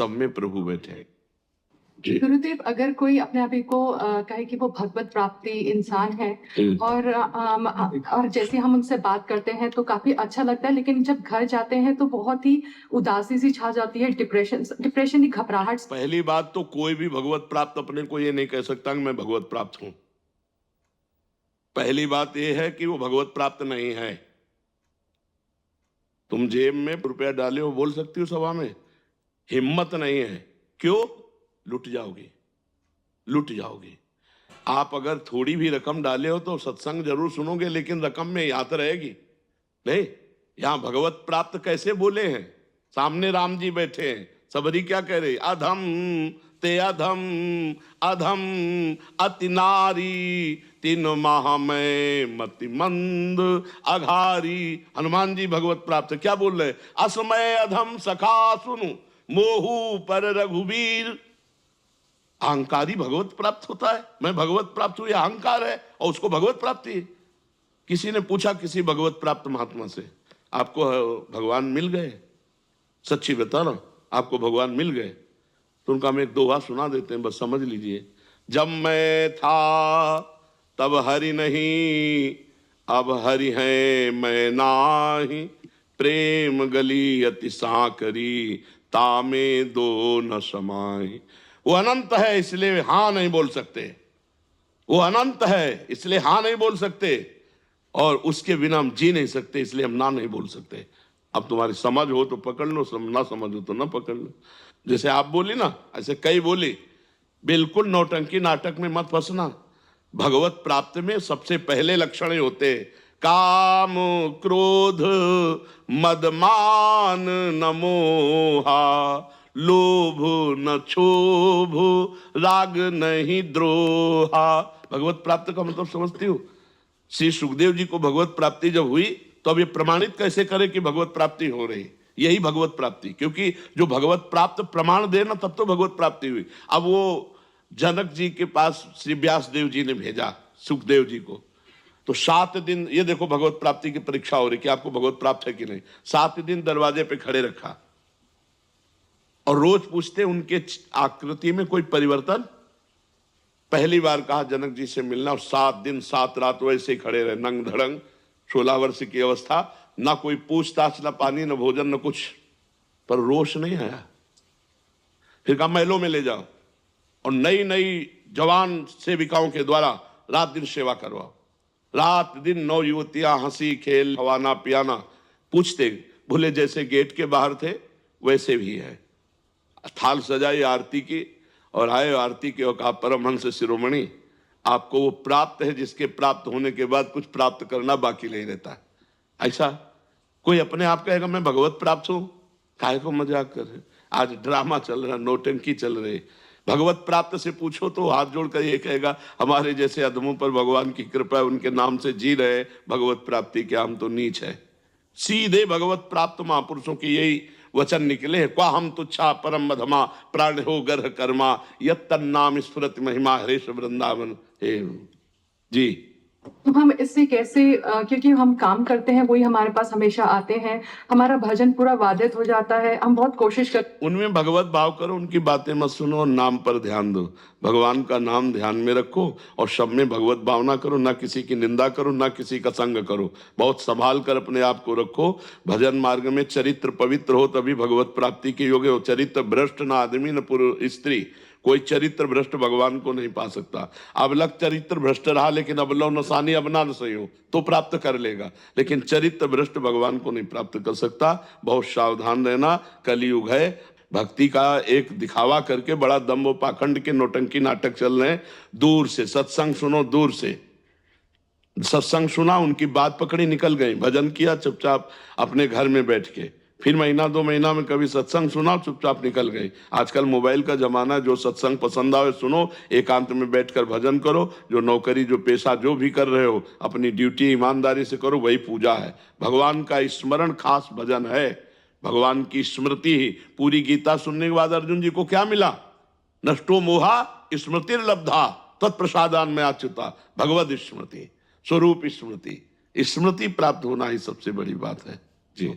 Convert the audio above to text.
सब में प्रभु बैठे। जी। गुरुदेव, अगर कोई अपने आप को कहे कि वो भगवत प्राप्ति इंसान है और जैसे हम उनसे बात करते हैं तो काफी अच्छा लगता है, लेकिन जब घर जाते हैं तो बहुत ही उदासी सी छा जाती है, डिप्रेशन की घबराहट। पहली बात तो कोई भी भगवत प्राप्त अपने को ये नहीं कह सकता कि मैं भगवत प्राप्त हूं। पहली बात यह है कि वो भगवत प्राप्त नहीं है। तुम जेब में रुपया डाले हो, बोल सकती हो सभा में? हिम्मत नहीं है। क्यों? लुट जाओगे, लुट जाओगे। आप अगर थोड़ी भी रकम डाले हो तो सत्संग जरूर सुनोगे, लेकिन रकम में याद रहेगी नहीं। यहां भगवत प्राप्त कैसे बोले हैं? सामने राम जी बैठे हैं, सबरी क्या कह रहे? अधम ते अधम, अधम अति नारी, तीन माह में मति मंद अघारी। हनुमान जी भगवत प्राप्त क्या बोल रहे? असमय अधम सखा सुनु, मोहू पर रघुवीर। अहंकारी भगवत प्राप्त होता है। मैं भगवत प्राप्त हूं, यह अहंकार है और उसको भगवत प्राप्ति है। किसी ने पूछा किसी भगवत प्राप्त महात्मा से, आपको भगवान मिल गए? सच्ची बता ना, आपको भगवान मिल गए? तो उनका हम एक दोहा सुना देते हैं, बस समझ लीजिए। जब मैं था तब हरि नहीं, अब हरि है मैं नाही, प्रेम गली अति साकरी, तामे दो न समाई। वो अनंत है इसलिए हां नहीं बोल सकते, वो अनंत है इसलिए हां नहीं बोल सकते, और उसके बिना हम जी नहीं सकते इसलिए हम ना नहीं बोल सकते। अब तुम्हारी समझ हो तो पकड़ लो, ना समझ हो तो ना पकड़ लो। जैसे आप बोली ना, ऐसे कई बोली। बिल्कुल नौटंकी नाटक में मत फंसना। भगवत प्राप्त में सबसे पहले लक्षण होते काम क्रोध मद मान न मोहा, लोभ न क्षोभ राग नहीं द्रोहा। भगवत प्राप्त का मतलब समझती हो? श्री सुखदेव जी को भगवत प्राप्ति जब हुई तो अब ये प्रमाणित कैसे करे कि भगवत प्राप्ति हो रही? यही भगवत प्राप्ति, क्योंकि जो भगवत प्राप्त प्रमाण दे ना तब तो भगवत प्राप्ति हुई। अब वो जनक जी के पास श्री व्यास देव जी ने भेजा सुखदेव जी को, तो 7 दिन ये देखो भगवत प्राप्ति की परीक्षा हो रही कि आपको भगवत प्राप्त है कि नहीं। 7 दिन दरवाजे पे खड़े रखा और रोज पूछते उनके आकृति में कोई परिवर्तन। पहली बार कहा जनक जी से मिलना, और 7 दिन 7 रात वैसे ही खड़े रहे, नंग धड़ंग, 16 वर्ष की अवस्था, ना कोई पूछताछ, ना पानी, ना भोजन, ना कुछ, पर रोष नहीं आया। फिर कहा महलों में ले जाओ और नई नई जवान सेविकाओं के द्वारा रात दिन सेवा करवाओ। रात दिन 9 युवतियां, हंसी खेल, खवाना पियाना। पूछते भूले जैसे गेट के बाहर थे वैसे भी है। थाल सजाई आरती की और आए आरती के, और कहा परमहंस शिरोमणि, आपको वो प्राप्त है जिसके प्राप्त होने के बाद कुछ प्राप्त करना बाकी नहीं रहता। ऐसा कोई अपने आप कहेगा मैं भगवत प्राप्त हूं? काहे को मजाक कर रहे? आज ड्रामा चल रहा, नौटंकी चल रही। भगवत प्राप्त से पूछो तो हाथ जोड़कर ये कहेगा हमारे जैसे अधमों पर भगवान की कृपा है, उनके नाम से जी रहे भगवत प्राप्ति के, हम तो नीच है। सीधे भगवत प्राप्त महापुरुषों की यही वचन निकले हैं, क्वा हम तुच्छा परम मधमा, प्राण हो गर्ह कर्मा, यत तन्नाम स्फुरत महिमा हरेश वृंदावन। हे जी। तो हम इससे कैसे क्योंकि हम काम करते हैं, वही हमारे पास हमेशा आते हैं, हमारा भजन पूरा बाधित हो जाता है, हम बहुत कोशिश कर, उनमें भगवत भाव करो, उनकी बातें मत सुनो और नाम पर ध्यान दो। भगवान का नाम ध्यान में रखो और सब में भगवत भावना करो, ना किसी की निंदा करो, ना किसी का संग करो। बहुत संभाल कर अपने आप को रखो। भजन मार्ग में चरित्र पवित्र हो तभी भगवत प्राप्ति के योग्य हो। चरित्र भ्रष्ट न आदमी न पुरुष स्त्री, कोई चरित्र भ्रष्ट भगवान को नहीं पा सकता। अबलक चरित्र भ्रष्ट रहा लेकिन अबलव नसानी अबना न सही हो तो प्राप्त कर लेगा, लेकिन चरित्र भ्रष्ट भगवान को नहीं प्राप्त कर सकता। बहुत सावधान रहना, कलयुग है। भक्ति का एक दिखावा करके बड़ा दम्भ पाखंड के नौटंकी नाटक चल रहे हैं। दूर से सत्संग सुनो, दूर से सत्संग सुना, उनकी बात पकड़ी, निकल गई। भजन किया चुपचाप अपने घर में बैठ के, फिर महीना 2 महीना में कभी सत्संग सुना, चुपचाप निकल गई। आजकल मोबाइल का जमाना, जो सत्संग पसंद आवे सुनो, एकांत में बैठकर भजन करो। जो नौकरी, जो पेशा, जो भी कर रहे हो, अपनी ड्यूटी ईमानदारी से करो, वही पूजा है। भगवान का स्मरण खास भजन है, भगवान की स्मृति ही। पूरी गीता सुनने के बाद अर्जुन जी को क्या मिला? नष्टो मोहा स्मृतिर्लब्धा तत्प्रसादान में अच्युता, भगवद स्मृति, स्वरूप स्मृति। स्मृति प्राप्त होना ही सबसे बड़ी बात है। जी।